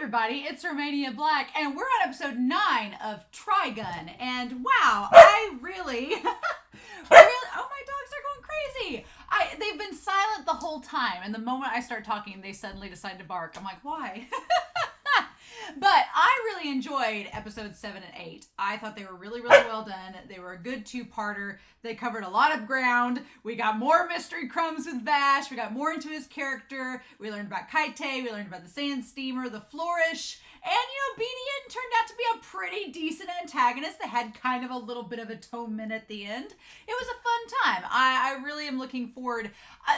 everybody, it's Romania Black, and we're on episode 9 of Trigun, and wow, I really, oh, my dogs are going crazy. They've been silent the whole time, and the moment I start talking, they suddenly decide to bark. I'm like, why? But I really enjoyed episodes 7 and 8. I thought they were really, really well done. They were a good two-parter. They covered a lot of ground. We got more mystery crumbs with Vash. We got more into his character. We learned about Kaite. We learned about the Sand Steamer, the Flourish. And, BDN turned out to be a pretty decent antagonist that had kind of a little bit of atonement at the end. It was a fun time. I really am looking forward.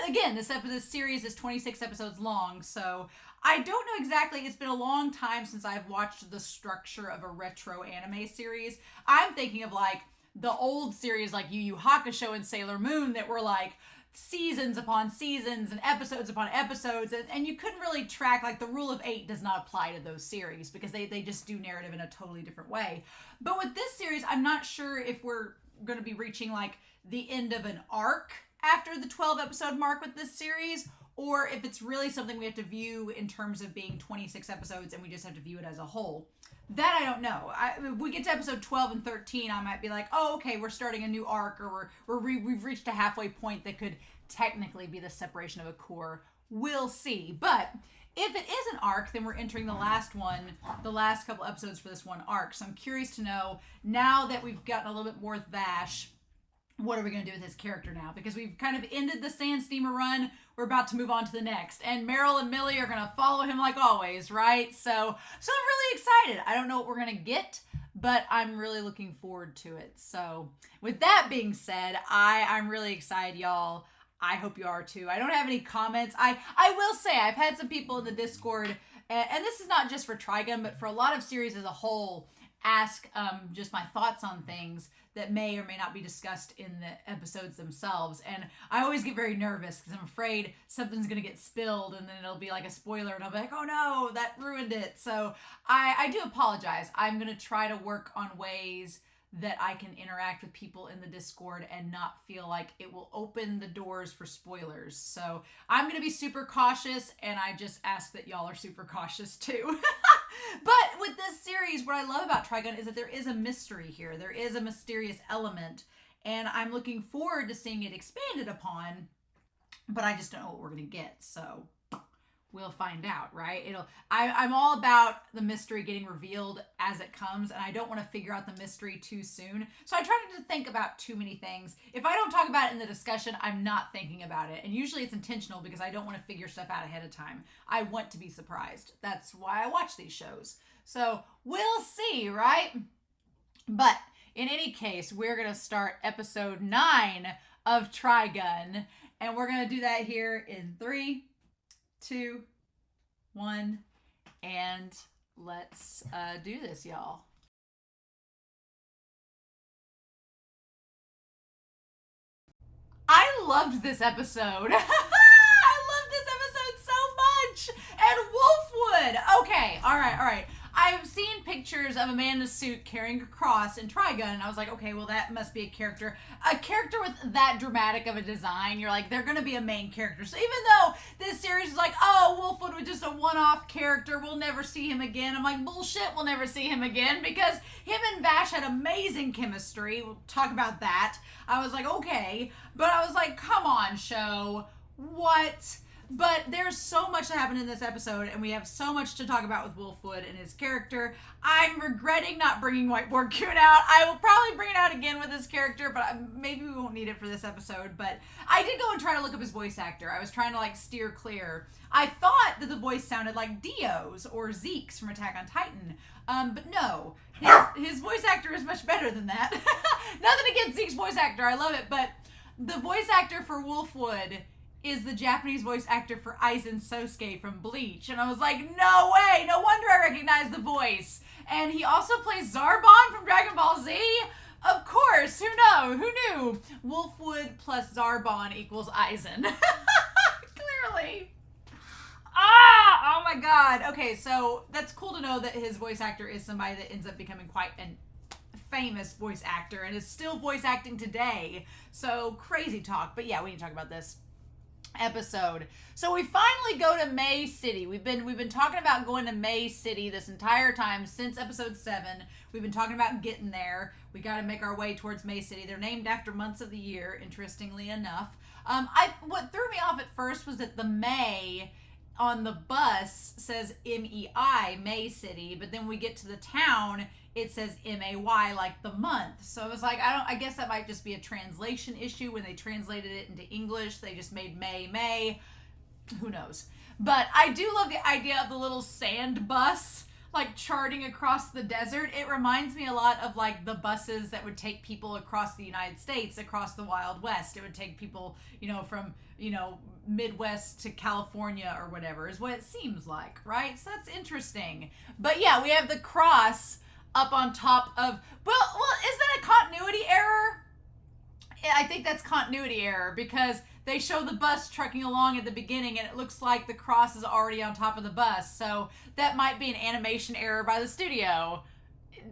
Again, this series is 26 episodes long, so I don't know exactly. It's been a long time since I've watched the structure of a retro anime series. I'm thinking of like the old series like Yu Yu Hakusho and Sailor Moon that were like seasons upon seasons and episodes upon episodes, and you couldn't really track, like the rule of 8 does not apply to those series because they just do narrative in a totally different way. But with this series, I'm not sure if we're going to be reaching like the end of an arc after the 12 episode mark with this series, or if it's really something we have to view in terms of being 26 episodes and we just have to view it as a whole. That I don't know. If we get to episode 12 and 13, I might be like, oh, okay, we're starting a new arc, or we've reached a halfway point that could technically be the separation of a core. We'll see. But if it is an arc, then we're entering the last couple episodes for this one arc. So I'm curious to know, now that we've gotten a little bit more with Vash, what are we going to do with his character now? Because we've kind of ended the Sand Steamer run. We're about to move on to the next. And Meryl and Millie are going to follow him like always, right? So I'm really excited. I don't know what we're going to get, but I'm really looking forward to it. So with that being said, I'm really excited, y'all. I hope you are too. I don't have any comments. I will say I've had some people in the Discord, and this is not just for Trigun, but for a lot of series as a whole, ask just my thoughts on things that may or may not be discussed in the episodes themselves. And I always get very nervous because I'm afraid something's going to get spilled and then it'll be like a spoiler and I'll be like, oh no, that ruined it. So I do apologize. I'm going to try to work on ways that I can interact with people in the Discord and not feel like it will open the doors for spoilers. So I'm going to be super cautious, and I just ask that y'all are super cautious too. But with this series, what I love about Trigun is that there is a mystery here. There is a mysterious element, and I'm looking forward to seeing it expanded upon, but I just don't know what we're going to get. So we'll find out, right? I'm all about the mystery getting revealed as it comes, and I don't want to figure out the mystery too soon. So I try not to think about too many things. If I don't talk about it in the discussion, I'm not thinking about it. And usually it's intentional because I don't want to figure stuff out ahead of time. I want to be surprised. That's why I watch these shows. So we'll see, right? But in any case, we're going to start episode 9 of Trigun, and we're going to do that here in 3, 2, 1, and let's do this, y'all. I loved this episode. I loved this episode so much. And Wolfwood. Okay, all right. I've seen pictures of a man in a suit carrying a cross in Trigun, and I was like, okay, well, that must be a character. A character with that dramatic of a design, you're like, they're going to be a main character. So even though this series is like, oh, Wolfwood was just a one-off character, we'll never see him again. I'm like, bullshit, we'll never see him again, because him and Vash had amazing chemistry. We'll talk about that. I was like, okay. But I was like, come on, show. What? But there's so much that happened in this episode, and we have so much to talk about with Wolfwood and his character. I'm regretting not bringing Whiteboard Coon out. I will probably bring it out again with his character, but maybe we won't need it for this episode. But I did go and try to look up his voice actor. I was trying to steer clear. I thought that the voice sounded like Dio's or Zeke's from Attack on Titan. But no, his voice actor is much better than that. Nothing against Zeke's voice actor. I love it. But the voice actor for Wolfwood is the Japanese voice actor for Aizen Sosuke from Bleach. And I was like, no way, no wonder I recognize the voice. And he also plays Zarbon from Dragon Ball Z. Of course, who knew? Wolfwood plus Zarbon equals Aizen. Clearly. Oh my god. Okay, so that's cool to know that his voice actor is somebody that ends up becoming quite an famous voice actor and is still voice acting today. So crazy talk. But yeah, we need to talk about this. episode. So we finally go to May City. We've been talking about going to May City this entire time since episode 7. We've been talking about getting there. We got to make our way towards May City. They're named after months of the year, interestingly enough. What threw me off at first was that the May on the bus says MEI, May City, but then we get to the town, it says MAY, like the month. So it was like, I guess that might just be a translation issue. When they translated it into English, they just made May. Who knows? But I do love the idea of the little sand bus, like charting across the desert. It reminds me a lot of like the buses that would take people across the United States, across the Wild West. It would take people, from, Midwest to California or whatever is what it seems like, right? So that's interesting. But yeah, we have the cross up on top of, well, is that a continuity error? I think that's continuity error because they show the bus trucking along at the beginning and it looks like the cross is already on top of the bus. So that might be an animation error by the studio.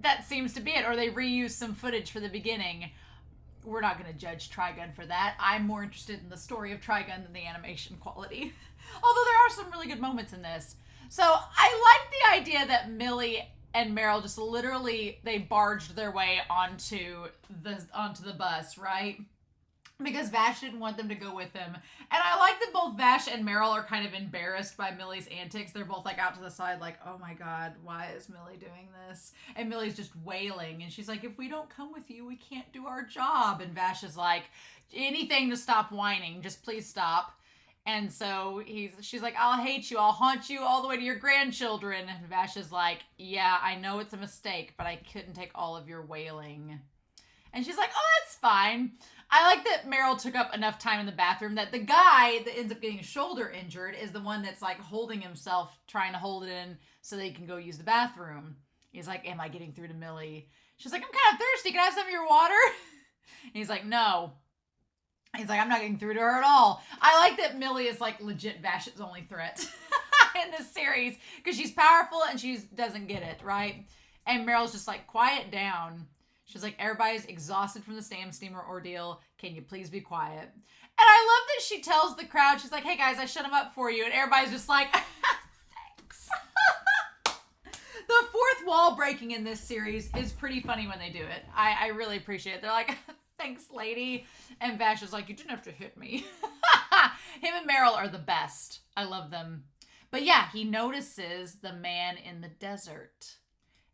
That seems to be it. Or they reused some footage for the beginning. We're not going to judge Trigun for that. I'm more interested in the story of Trigun than the animation quality. Although there are some really good moments in this. So I like the idea that Millie and Meryl just literally, they barged their way onto the bus, right? Because Vash didn't want them to go with him. And I like that both Vash and Meryl are kind of embarrassed by Millie's antics. They're both like out to the side like, oh my God, why is Millie doing this? And Millie's just wailing. And she's like, if we don't come with you, we can't do our job. And Vash is like, anything to stop whining. Just please stop. And so she's like, I'll hate you. I'll haunt you all the way to your grandchildren. And Vash is like, yeah, I know it's a mistake, but I couldn't take all of your wailing. And she's like, oh, that's fine. I like that Meryl took up enough time in the bathroom that the guy that ends up getting his shoulder injured is the one that's like holding himself, trying to hold it in so they can go use the bathroom. He's like, am I getting through to Millie? She's like, I'm kind of thirsty. Can I have some of your water? And he's like, no. He's like, I'm not getting through to her at all. I like that Millie is like legit Vash's only threat in this series because she's powerful and she doesn't get it, right? And Meryl's just like, quiet down. She's like, everybody's exhausted from the Sam Steamer ordeal. Can you please be quiet? And I love that she tells the crowd, she's like, hey guys, I shut them up for you. And everybody's just like, thanks. The fourth wall breaking in this series is pretty funny when they do it. I really appreciate it. They're like, thanks, lady. And Vash is like, you didn't have to hit me. Him and Meryl are the best. I love them. But yeah, he notices the man in the desert.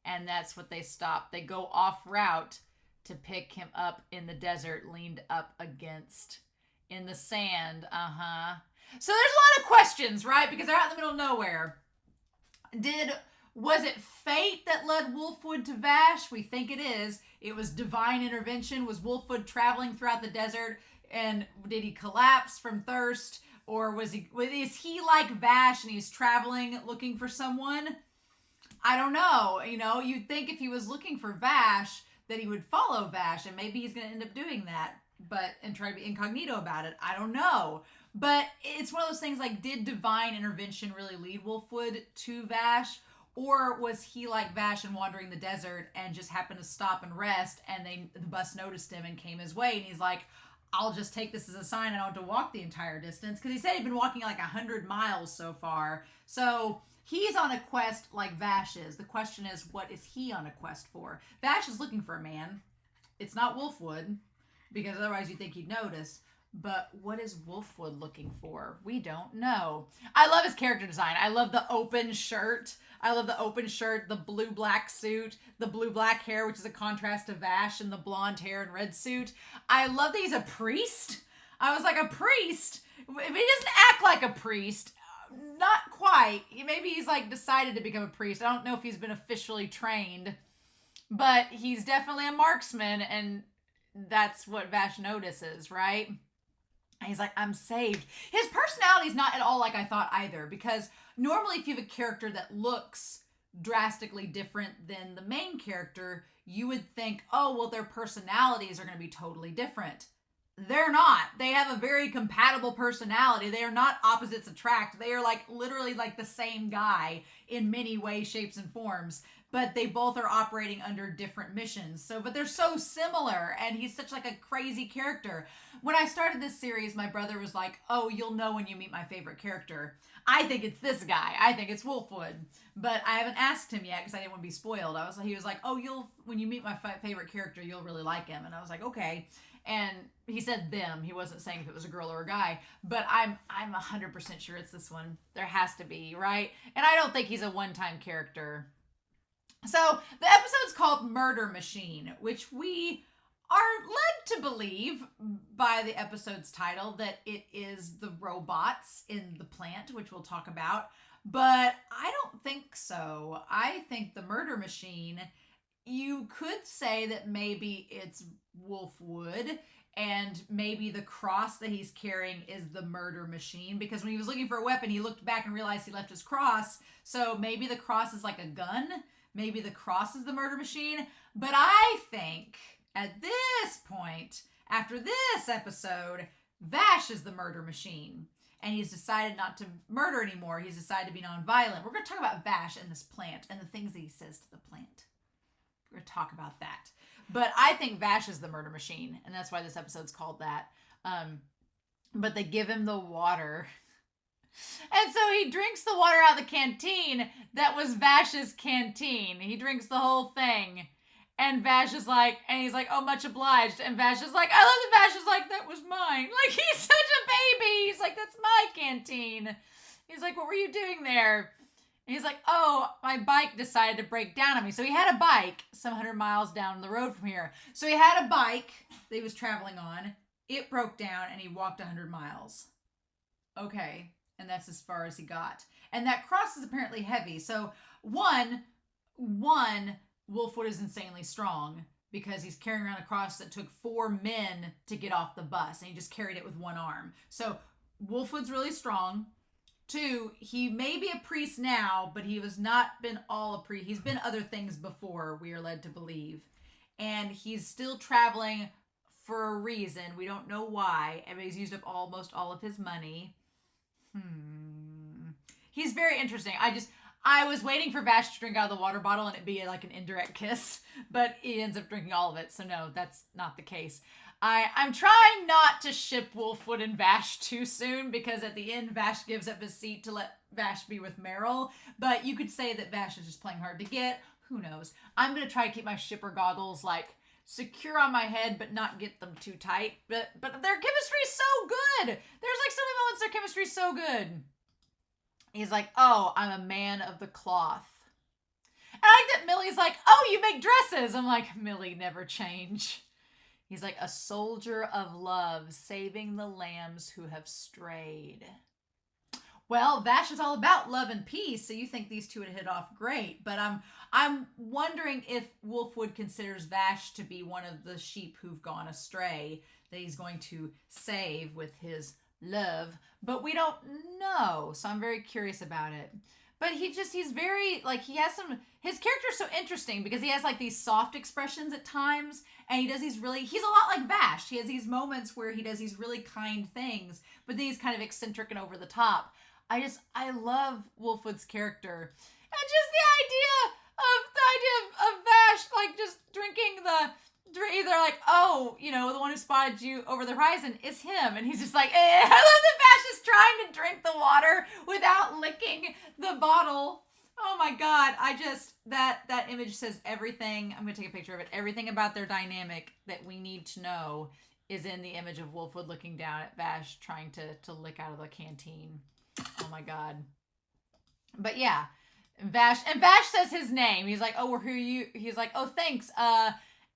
And that's what they stop. They go off route to pick him up in the desert, leaned up against in the sand. So there's a lot of questions, right? Because they're out in the middle of nowhere. Was it fate that led Wolfwood to Vash? We think it is. It was divine intervention. Was Wolfwood traveling throughout the desert? And did he collapse from thirst? Or is he like Vash and he's traveling looking for someone? I don't know. You'd think if he was looking for Vash that he would follow Vash, and maybe he's going to end up doing that, and try to be incognito about it. I don't know. But it's one of those things like, did divine intervention really lead Wolfwood to Vash? Or was he like Vash and wandering the desert and just happened to stop and rest, and the bus noticed him and came his way, and he's like, I'll just take this as a sign I don't have to walk the entire distance, because he said he'd been walking like 100 miles so far. So he's on a quest like Vash is. The question is, what is he on a quest for? Vash is looking for a man. It's not Wolfwood, because otherwise you'd think he'd notice. But what is Wolfwood looking for? We don't know. I love his character design. I love the open shirt. The blue-black suit, the blue-black hair, which is a contrast to Vash, and the blonde hair and red suit. I love that he's a priest. I was like, a priest? If he doesn't act like a priest, not quite. Maybe he's like decided to become a priest. I don't know if he's been officially trained, but he's definitely a marksman, and that's what Vash notices, right? And he's like, I'm saved. His personality is not at all like I thought either, because normally if you have a character that looks drastically different than the main character, you would think, oh, well, their personalities are going to be totally different. they're not. They have a very compatible personality. They are not opposites attract. They are like literally like the same guy in many ways, shapes, and forms. But they both are operating under different missions. So, but they're so similar, and he's such like a crazy character. When I started this series, my brother was like, "Oh, you'll know when you meet my favorite character. I think it's this guy. I think it's Wolfwood." But I haven't asked him yet because I didn't want to be spoiled. He was like, "Oh, when you meet my favorite character, you'll really like him." And I was like, "Okay." And he said them. He wasn't saying if it was a girl or a guy. But I'm 100% sure it's this one. There has to be, right? And I don't think he's a one-time character. So the episode's called Murder Machine, which we are led to believe by the episode's title that it is the robots in the plant, which we'll talk about. But I don't think so. I think the Murder Machine, you could say that maybe it's Wolfwood, and maybe the cross that he's carrying is the Murder Machine, because when he was looking for a weapon, he looked back and realized he left his cross. So maybe the cross is like a gun. Maybe the cross is the Murder Machine. But I think at this point, after this episode, Vash is the Murder Machine. And he's decided not to murder anymore. He's decided to be nonviolent. We're going to talk about Vash and this plant and the things that he says to the plant. We're going to talk about that. But I think Vash is the Murder Machine. And that's why this episode's called that. But they give him the water. And so he drinks the water out of the canteen that was Vash's canteen. He drinks the whole thing. And Vash is like, and he's like, "Oh, much obliged." And Vash is like, I love that Vash is like, "That was mine." Like, he's such a baby. He's like, "That's my canteen." He's like, "What were you doing there?" And he's like, "Oh, my bike decided to break down on me." So he had a bike some 100 miles down the road from here. So he had a bike that he was traveling on. It broke down and he walked 100 miles. Okay. And that's as far as he got. And that cross is apparently heavy. So one, Wolfwood is insanely strong because he's carrying around a cross that took 4 men to get off the bus. And he just carried it with one arm. So Wolfwood's really strong. 2, he may be a priest now, but he has not been all a priest. He's been other things before, we are led to believe. And he's still traveling for a reason. We don't know why. I mean, he's used up almost all of his money. He's very interesting. I was waiting for Vash to drink out of the water bottle and it be like an indirect kiss, but he ends up drinking all of it. So no, that's not the case. I'm trying not to ship Wolfwood and Vash too soon, because at the end, Vash gives up his seat to let Vash be with Meryl. But you could say that Vash is just playing hard to get. Who knows? I'm going to try to keep my shipper goggles like secure on my head, but not get them too tight. But their chemistry's so good. There's like so many moments their chemistry's so good. He's like, "Oh, I'm a man of the cloth." And I like that Millie's like, "Oh, you make dresses." I'm like, Millie, never change. He's like, "A soldier of love, saving the lambs who have strayed." Well, Vash is all about love and peace, so you think these two would hit off great. But I'm wondering if Wolfwood considers Vash to be one of the sheep who've gone astray that he's going to save with his love. But we don't know, so I'm very curious about it. But he's very, like, his character's so interesting because he has, like, these soft expressions at times, and he does he's a lot like Vash. He has these moments where he does these really kind things, but then he's kind of eccentric and over the top. I love Wolfwood's character. And just the idea of Vash, like, just drinking either like, "Oh, the one who spotted you over the horizon is him." And he's just like, I love that Vash is trying to drink the water without licking the bottle. Oh my God. That image says everything. I'm going to take a picture of it. Everything about their dynamic that we need to know is in the image of Wolfwood looking down at Vash trying to lick out of the canteen. Oh my God. But yeah, Vash says his name. He's like, "Oh, well, who are you?" He's like, "Oh, thanks.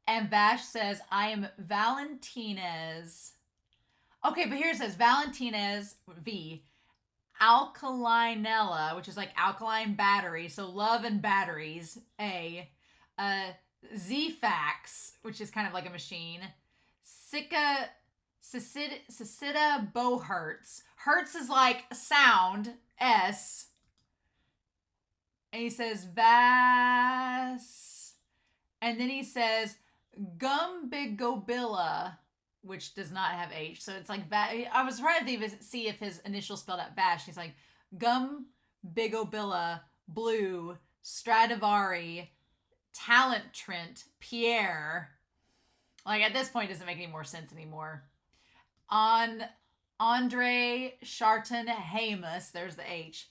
And Vash says, "I am Valentinez." Okay, but here it says Valentinez V. Alkalinella, which is like alkaline battery. So love and batteries. A. Z-Fax, which is kind of like a machine. Sicida Bohertz. Hertz is like sound. S. And he says Vas. And then he says Gumbigobilla. which does not have H. So it's like, I was trying to see if his initial spelled out Vash. He's like, Gum, Bigobilla, Blue, Stradivari, Talent Trent, Pierre. Like, at this point, it doesn't make any more sense anymore. Andre Charton Hamus, there's the H.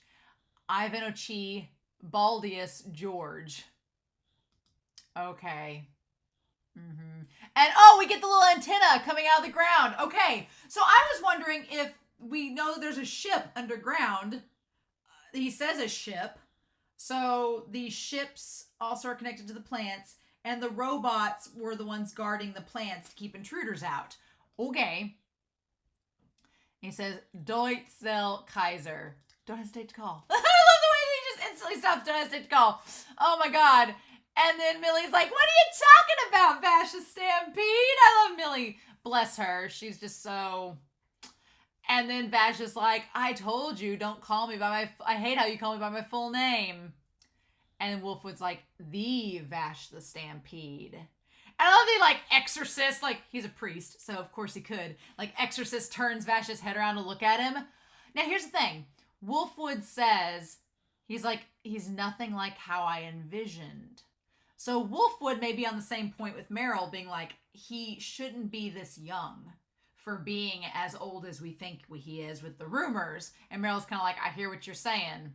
Ivanochi Baldius George. Okay. And we get the little antenna coming out of the ground. Okay, so I was wondering if we know there's a ship underground. He says a ship. So the ships also are connected to the plants, and the robots were the ones guarding the plants to keep intruders out. Okay. He says, Deutzel Kaiser. Don't hesitate to call. I love the way that he just instantly stops. Don't hesitate to call. Oh my God. And then Millie's like, what are you talking about, Vash the Stampede? I love Millie. Bless her. She's just so... And then Vash is like, I told you, don't call me by I hate how you call me by my full name. And Wolfwood's like, the Vash the Stampede. And I love the, like, exorcist, like, he's a priest, so of course he could. Like, exorcist turns Vash's head around to look at him. Now, here's the thing. Wolfwood says, he's like, he's nothing like how I envisioned. So Wolfwood may be on the same point with Meryl, being like, he shouldn't be this young for being as old as we think he is with the rumors. And Meryl's kind of like, I hear what you're saying.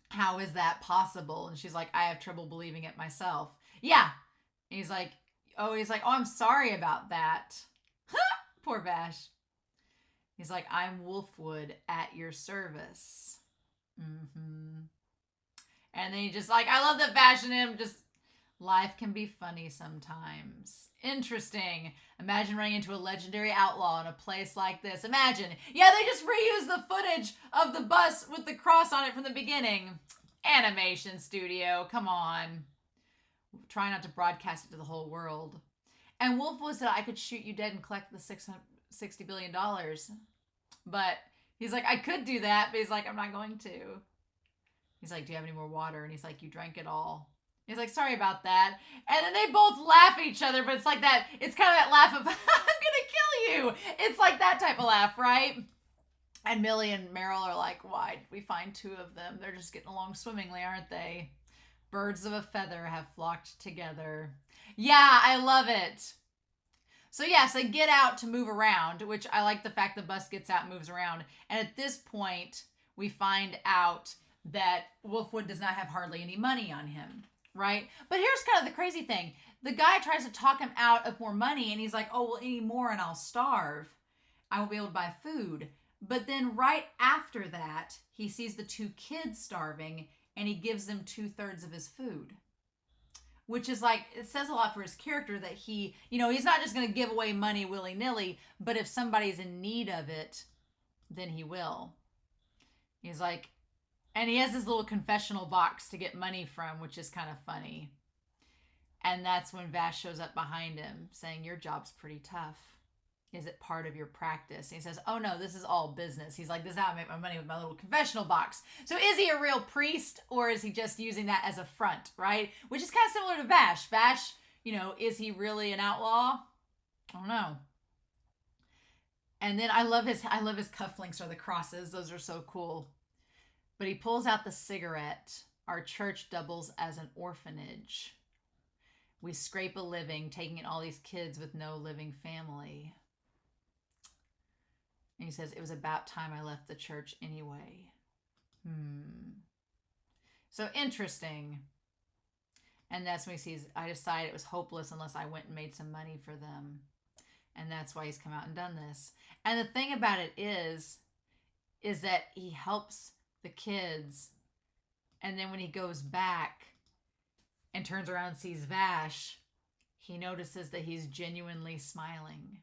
How is that possible? And she's like, I have trouble believing it myself. Yeah. And he's like, oh, I'm sorry about that. Poor Vash. He's like, I'm Wolfwood at your service. And then he just like, I love that Vash and him just, life can be funny sometimes. Interesting. Imagine running into a legendary outlaw in a place like this. Imagine. Yeah, they just reused the footage of the bus with the cross on it from the beginning. Animation studio. Come on. Try not to broadcast it to the whole world. And Wolfwood said, I could shoot you dead and collect the $60 billion. But he's like, I could do that. But he's like, I'm not going to. He's like, do you have any more water? And he's like, you drank it all. He's like, sorry about that. And then they both laugh at each other, but it's like that, it's kind of that laugh of, I'm going to kill you. It's like that type of laugh, right? And Millie and Meryl are like, why did we find two of them? They're just getting along swimmingly, aren't they? Birds of a feather have flocked together. Yeah, I love it. So yes, they get out to move around, which I like the fact the bus gets out and moves around. And at this point, we find out that Wolfwood does not have hardly any money on him. Right? But here's kind of the crazy thing. The guy tries to talk him out of more money, and he's like, oh, well, any more and I'll starve. I won't be able to buy food. But then right after that, he sees the two kids starving, and he gives them 2/3 of his food. Which is like, it says a lot for his character that he, he's not just going to give away money willy-nilly, but if somebody's in need of it, then he will. He's like, and he has this little confessional box to get money from, which is kind of funny. And that's when Vash shows up behind him saying, your job's pretty tough. Is it part of your practice? And he says, oh no, this is all business. He's like, this is how I make my money with my little confessional box. So is he a real priest, or is he just using that as a front, right? Which is kind of similar to Vash. Vash, is he really an outlaw? I don't know. And then I love his cufflinks or the crosses. Those are so cool. But he pulls out the cigarette. Our church doubles as an orphanage. We scrape a living, taking in all these kids with no living family. And he says, it was about time I left the church anyway. So interesting. And that's when he sees, I decided it was hopeless unless I went and made some money for them. And that's why he's come out and done this. And the thing about it is that he helps the kids, and then when he goes back and turns around and sees Vash, he notices that he's genuinely smiling.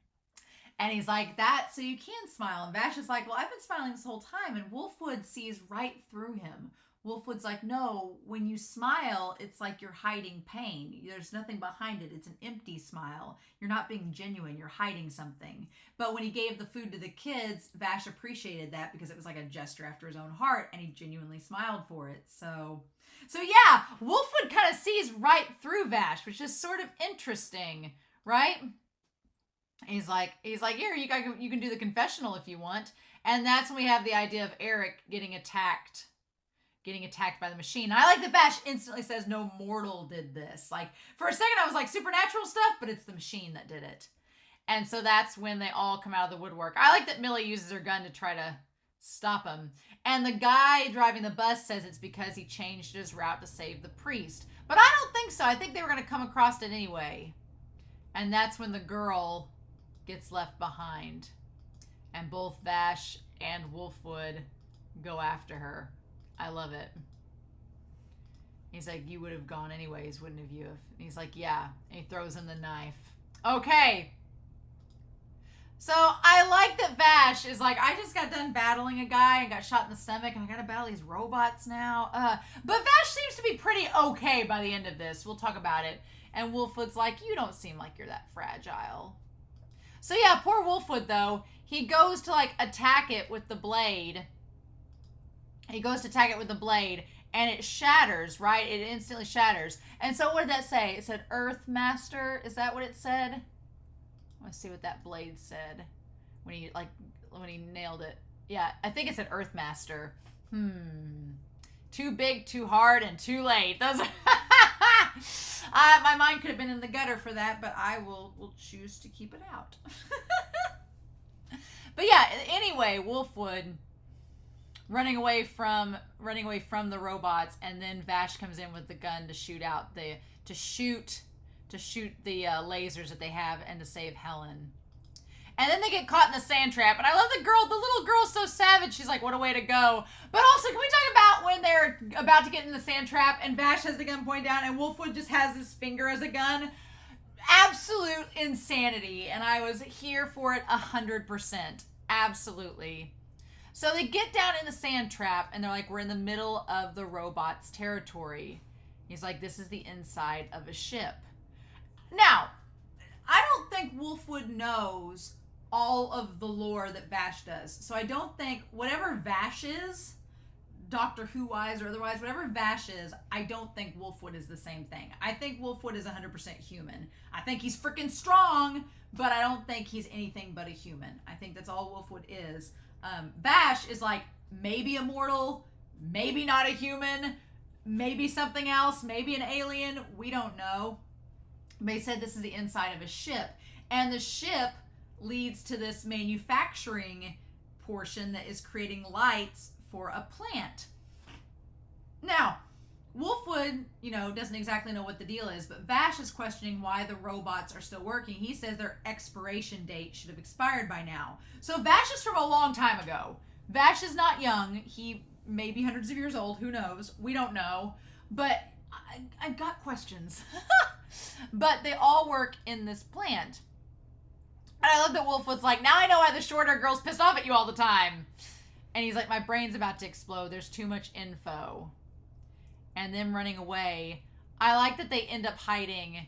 And he's like, that, so you can smile. And Vash is like, well, I've been smiling this whole time. And Wolfwood sees right through him. Wolfwood's like, no, when you smile, it's like you're hiding pain. There's nothing behind it. It's an empty smile. You're not being genuine. You're hiding something. But when he gave the food to the kids, Vash appreciated that because it was like a gesture after his own heart, and he genuinely smiled for it. So yeah, Wolfwood kind of sees right through Vash, which is sort of interesting, right? He's like, here, you can do the confessional if you want. And that's when we have the idea of Eric getting attacked by the machine. And I like that Vash instantly says no mortal did this. Like, for a second I was like, supernatural stuff, but it's the machine that did it. And so that's when they all come out of the woodwork. I like that Millie uses her gun to try to stop him. And the guy driving the bus says it's because he changed his route to save the priest. But I don't think so. I think they were going to come across it anyway. And that's when the girl gets left behind. And both Vash and Wolfwood go after her. I love it. He's like, you would have gone anyways, wouldn't have you? And he's like, yeah. And he throws him the knife. Okay. So I like that Vash is like, I just got done battling a guy and got shot in the stomach, and I gotta battle these robots now. But Vash seems to be pretty okay by the end of this. We'll talk about it. And Wolfwood's like, you don't seem like you're that fragile. So yeah, poor Wolfwood though. He goes to like attack it with the blade. And it shatters, right? It instantly shatters. And so what did that say? It said Earth Master. Is that what it said? Let's see what that blade said when he nailed it. Yeah, I think it said Earth Master. Too big, too hard, and too late. Those my mind could have been in the gutter for that, but I will choose to keep it out. But yeah, anyway, Wolfwood running away from the robots, and then Vash comes in with the gun to shoot the lasers that they have and to save Helen. And then they get caught in the sand trap. And I love the little girl's so savage. She's like, what a way to go. But also, can we talk about when they're about to get in the sand trap and Vash has the gun pointed down and Wolfwood just has his finger as a gun? Absolute insanity. And I was here for it 100%. Absolutely. So they get down in the sand trap and they're like, we're in the middle of the robot's territory. He's like, this is the inside of a ship. Now, I don't think Wolfwood knows all of the lore that Vash does. So I don't think, whatever Vash is, Doctor Who-wise or otherwise, whatever Vash is, I don't think Wolfwood is the same thing. I think Wolfwood is 100% human. I think he's freaking strong, but I don't think he's anything but a human. I think that's all Wolfwood is. Vash is like, maybe immortal, maybe not a human, maybe something else, maybe an alien, we don't know. They said this is the inside of a ship. And the ship leads to this manufacturing portion that is creating lights for a plant. Now, Wolfwood, doesn't exactly know what the deal is, but Vash is questioning why the robots are still working. He says their expiration date should have expired by now. So Vash is from a long time ago. Vash is not young. He may be hundreds of years old. Who knows? We don't know. But I've got questions. But they all work in this plant. And I love that Wolfwood's like, now I know why the short-hair girl's pissed off at you all the time. And he's like, my brain's about to explode. There's too much info. And then running away. I like that they end up hiding.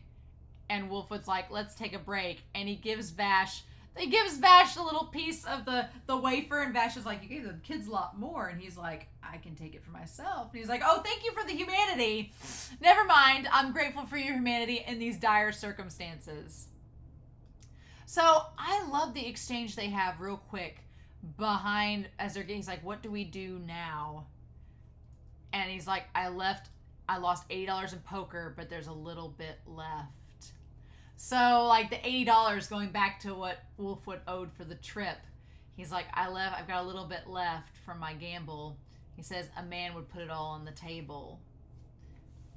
And Wolfwood's like, let's take a break. And he gives Vash a little piece of the wafer. And Vash is like, you gave the kids a lot more. And he's like, I can take it for myself. And he's like, oh, thank you for the humanity. Never mind. I'm grateful for your humanity in these dire circumstances. So I love the exchange they have real quick behind as they're getting, he's like, what do we do now? And he's like, I lost $80 in poker, but there's a little bit left. So like the $80 going back to what Wolfwood owed for the trip. He's like, I've got a little bit left from my gamble. He says, a man would put it all on the table.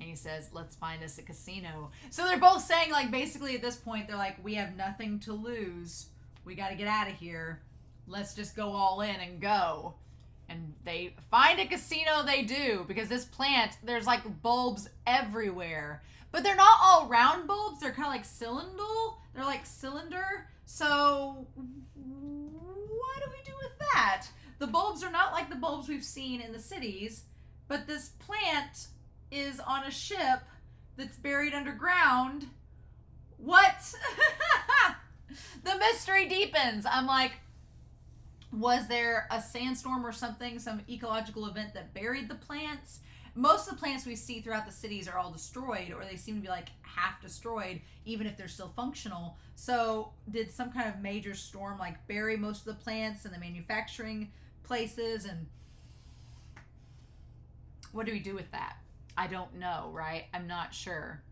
And he says, let's find us a casino. So they're both saying, like, basically at this point, they're like, we have nothing to lose. We got to get out of here. Let's just go all in and go. And they find a casino, they do. Because this plant, there's, like, bulbs everywhere. But they're not all round bulbs. They're kind of like cylindrical. They're like cylinder. So what do we do with that? The bulbs are not like the bulbs we've seen in the cities. But this plant is on a ship that's buried underground. What? The mystery deepens. I'm like, was there a sandstorm or something, some ecological event that buried the plants? most of the plants we see throughout the cities are all destroyed, or they seem to be like half destroyed, even if they're still functional. So did some kind of major storm like bury most of the plants in the manufacturing places? And what do we do with that? I don't know, right? I'm not sure.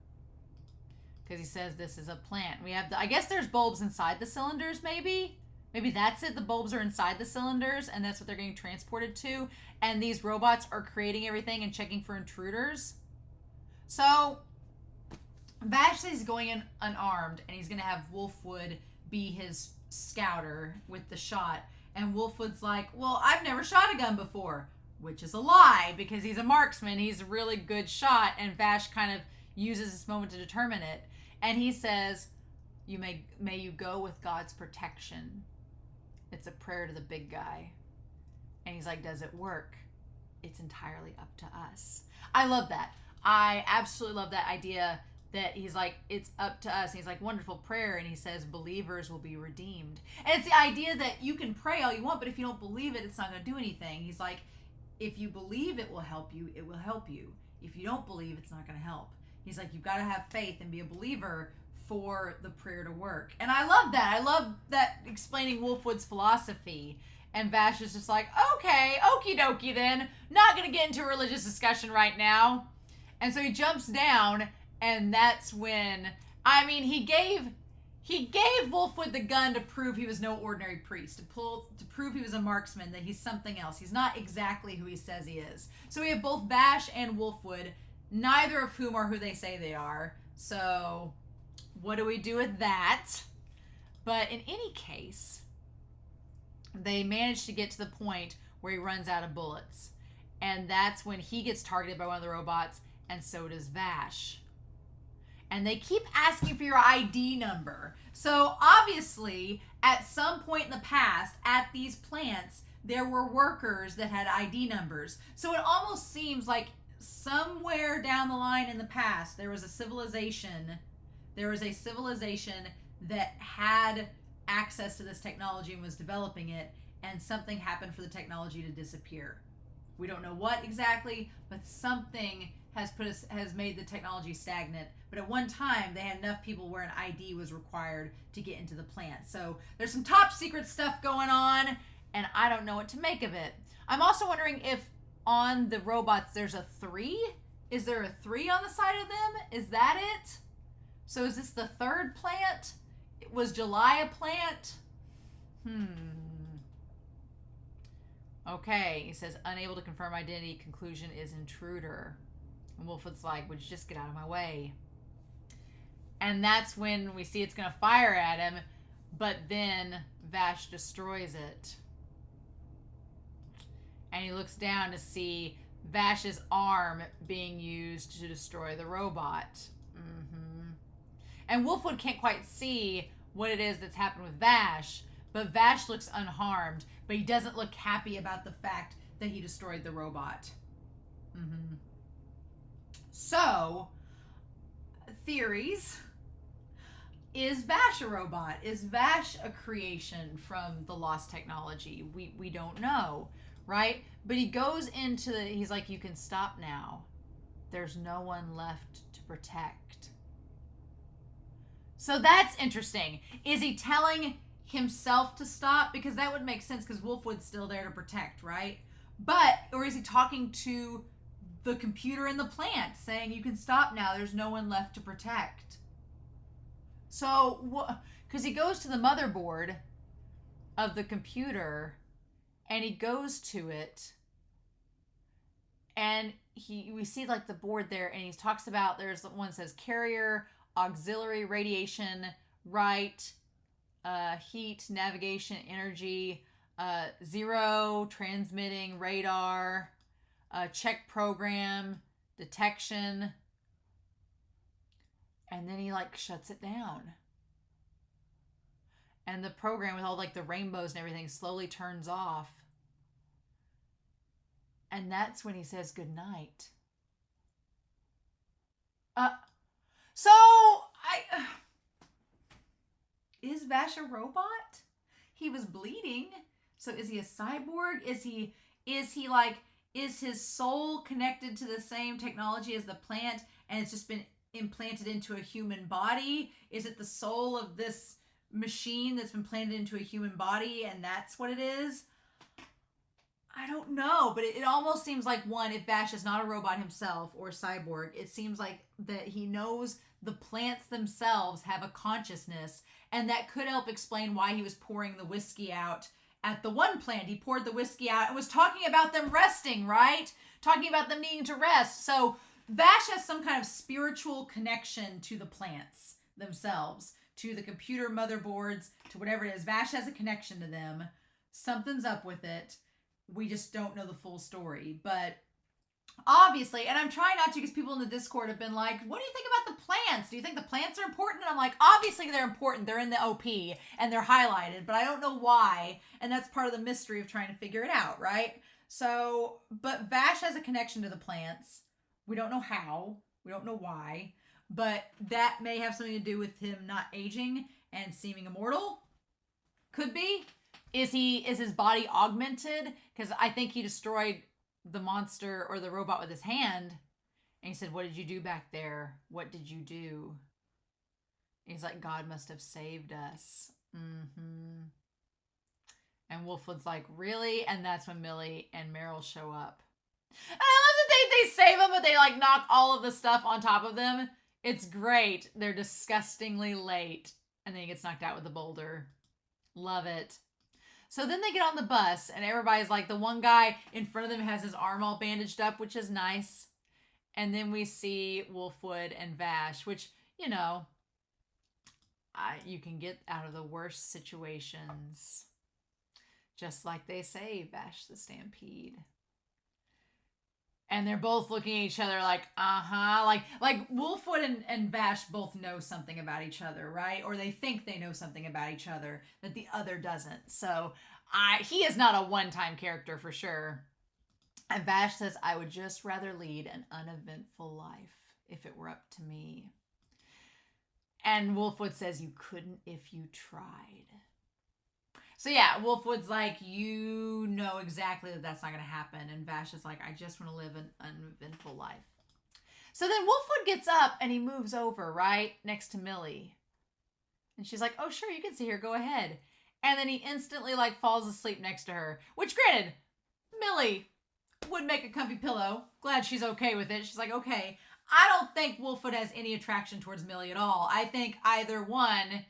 Because he says this is a plant. We have I guess there's bulbs inside the cylinders, maybe? Maybe that's it. The bulbs are inside the cylinders, and that's what they're getting transported to. And these robots are creating everything and checking for intruders. So, Vash says he's going in unarmed, and he's going to have Wolfwood be his scouter with the shot. And Wolfwood's like, well, I've never shot a gun before. Which is a lie, because he's a marksman. He's a really good shot, and Vash kind of uses this moment to determine it. And he says, may you go with God's protection. It's a prayer to the big guy. And he's like, does it work? It's entirely up to us. I love that. I absolutely love that idea that he's like, it's up to us. And he's like, wonderful prayer. And he says, believers will be redeemed. And it's the idea that you can pray all you want, but if you don't believe it, it's not going to do anything. He's like, if you believe it will help you, it will help you. If you don't believe, it's not going to help. He's like, you've got to have faith and be a believer for the prayer to work. And I love that. I love that explaining Wolfwood's philosophy. And Vash is just like, okay, okie dokie then. Not going to get into a religious discussion right now. And so he jumps down, and that's when, I mean, he gave Wolfwood the gun to prove he was no ordinary priest, to prove he was a marksman, that he's something else. He's not exactly who he says he is. So we have both Vash and Wolfwood, neither of whom are who they say they are. So what do we do with that? But in any case, they manage to get to the point where he runs out of bullets. And that's when he gets targeted by one of the robots, and so does Vash. And they keep asking for your ID number. So obviously, at some point in the past, at these plants, there were workers that had ID numbers. So it almost seems like somewhere down the line in the past, there was a civilization that had access to this technology and was developing it, and something happened for the technology to disappear. We don't know what exactly, but something has made the technology stagnant. But at one time, they had enough people where an ID was required to get into the plant. So there's some top secret stuff going on, and I don't know what to make of it. I'm also wondering if on the robots there's a 3. Is there a 3 on the side of them? Is that it? So is this the third plant? Was July a plant? Okay, he says, unable to confirm identity, conclusion is intruder. And Wolfwood's like, would you just get out of my way? And that's when we see it's going to fire at him, but then Vash destroys it. And he looks down to see Vash's arm being used to destroy the robot. And Wolfwood can't quite see what it is that's happened with Vash, but Vash looks unharmed, but he doesn't look happy about the fact that he destroyed the robot. So, theories. Is Vash a robot? Is Vash a creation from the lost technology? We don't know, right? But he goes into he's like, you can stop now. There's no one left to protect. So that's interesting. Is he telling himself to stop? Because that would make sense, because Wolfwood's still there to protect, right? Or is he talking to the computer in the plant, saying you can stop now, there's no one left to protect? So, because he goes to the motherboard of the computer, and he goes to it, and we see like the board there, and he talks about, there's one that says carrier, auxiliary, radiation, right, heat, navigation, energy, 0, transmitting, radar, check program, detection, and then he like shuts it down. And the program with all like the rainbows and everything slowly turns off. And that's when he says goodnight. Is Vash a robot? He was bleeding. So is he a cyborg? Is he like is his soul connected to the same technology as the plant and it's just been implanted into a human body? Is it the soul of this machine that's been planted into a human body and that's what it is? I don't know, but it almost seems like, one, if Vash is not a robot himself or a cyborg, it seems like that he knows the plants themselves have a consciousness, and that could help explain why he was pouring the whiskey out at the one plant. He poured the whiskey out and was talking about them resting, right? Talking about them needing to rest. So Vash has some kind of spiritual connection to the plants themselves, to the computer motherboards, to whatever it is. Vash has a connection to them. Something's up with it. We just don't know the full story. But obviously, and I'm trying not to because people in the Discord have been like, what do you think about the plants? Do you think the plants are important? And I'm like, obviously they're important. They're in the OP and they're highlighted, but I don't know why. And that's part of the mystery of trying to figure it out, right? So, but Vash has a connection to the plants. We don't know how. We don't know why. But that may have something to do with him not aging and seeming immortal. Could be. Is his body augmented? Because I think he destroyed the monster or the robot with his hand. And he said, what did you do back there? What did you do? And he's like, God must have saved us. Mm-hmm. And Wolfwood's like, really? And that's when Millie and Meryl show up. And I love that they save him, but they like knock all of the stuff on top of them. It's great. They're disgustingly late. And then he gets knocked out with a boulder. Love it. So then they get on the bus, and everybody's like, the one guy in front of them has his arm all bandaged up, which is nice. And then we see Wolfwood and Vash, which, you know, you can get out of the worst situations. Just like they say, Vash the Stampede. And they're both looking at each other like, uh-huh. Like Wolfwood and Vash both know something about each other, right? Or they think they know something about each other that the other doesn't. So he is not a one-time character for sure. And Vash says, I would just rather lead an uneventful life if it were up to me. And Wolfwood says, you couldn't if you tried. So yeah, Wolfwood's like, you know exactly that that's not going to happen. And Vash is like, I just want to live an uneventful life. So then Wolfwood gets up and he moves over, right, next to Millie. And she's like, oh, sure, you can see her. Go ahead. And then he instantly, like, falls asleep next to her. Which, granted, Millie would make a comfy pillow. Glad she's okay with it. She's like, okay. I don't think Wolfwood has any attraction towards Millie at all. I think either one...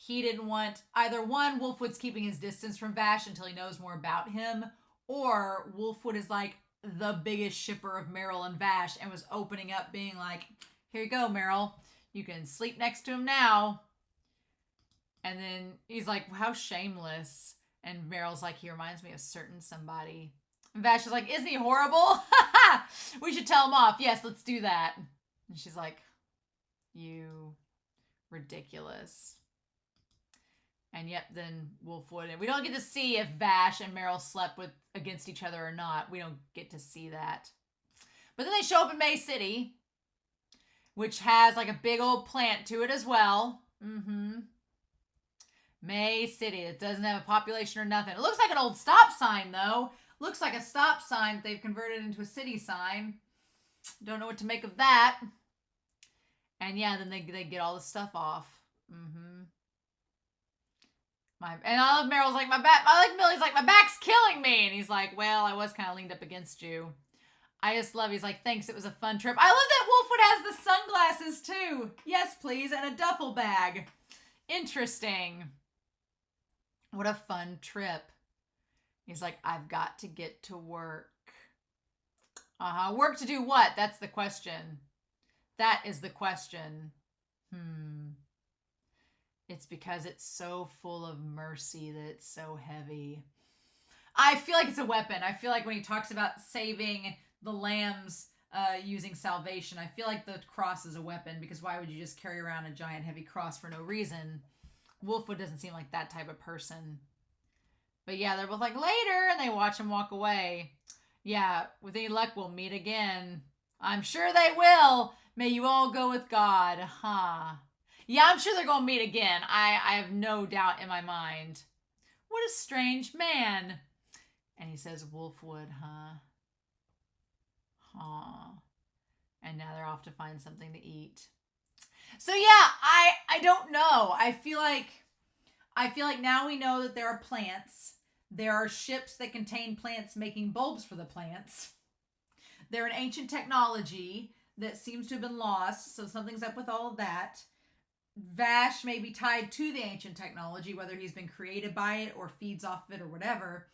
Wolfwood's keeping his distance from Vash until he knows more about him, or Wolfwood is like the biggest shipper of Meryl and Vash and was opening up being like, here you go, Meryl. You can sleep next to him now. And then he's like, how shameless. And Meryl's like, he reminds me of certain somebody. And Vash is like, isn't he horrible? We should tell him off. Yes, let's do that. And she's like, you ridiculous. And yet then Wolfwood, and we don't get to see if Vash and Meryl slept against each other or not. We don't get to see that. But then they show up in May City, which has like a big old plant to it as well. Mm-hmm. May City. It doesn't have a population or nothing. It looks like an old stop sign, though. Looks like a stop sign that they've converted into a city sign. Don't know what to make of that. And yeah, then they get all the stuff off. Mm-hmm. And I love Meryl's like, my back. I like Millie's like, my back's killing me. And he's like, well, I was kind of leaned up against you. I just love, he's like, thanks, it was a fun trip. I love that Wolfwood has the sunglasses too. Yes, please. And a duffel bag. Interesting. What a fun trip. He's like, I've got to get to work. Work to do what? That's the question. That is the question. It's because it's so full of mercy that it's so heavy. I feel like it's a weapon. I feel like when he talks about saving the lambs using salvation, I feel like the cross is a weapon, because why would you just carry around a giant heavy cross for no reason? Wolfwood doesn't seem like that type of person. But yeah, they're both like, later, and they watch him walk away. Yeah, with any luck, we'll meet again. I'm sure they will. May you all go with God. Yeah, I'm sure they're going to meet again. I have no doubt in my mind. What a strange man. And he says, Wolfwood, huh? Aw. And now they're off to find something to eat. So yeah, I don't know. I feel like now we know that there are plants. There are ships that contain plants making bulbs for the plants. They're an ancient technology that seems to have been lost, so something's up with all of that. Vash may be tied to the ancient technology, whether he's been created by it or feeds off of it or whatever.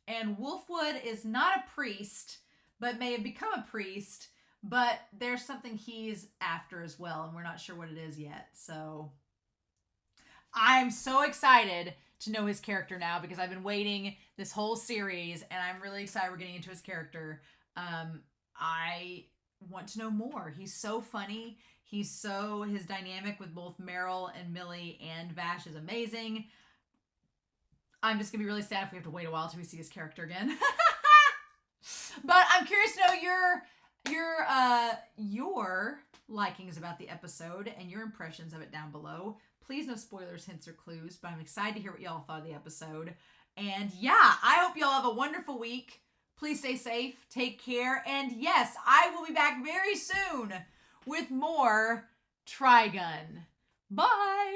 And Wolfwood is not a priest, but may have become a priest, but there's something he's after as well, and we're not sure what it is yet. So I'm so excited to know his character now because I've been waiting this whole series, and I'm really excited we're getting into his character. I want to know more. He's so funny. His dynamic with both Meryl and Millie and Vash is amazing. I'm just gonna be really sad if we have to wait a while till we see his character again. But I'm curious to know your likings about the episode and your impressions of it down below. Please no spoilers, hints, or clues, but I'm excited to hear what y'all thought of the episode. And yeah, I hope y'all have a wonderful week. Please stay safe, take care, and yes, I will be back very soon with more Trigun. Bye!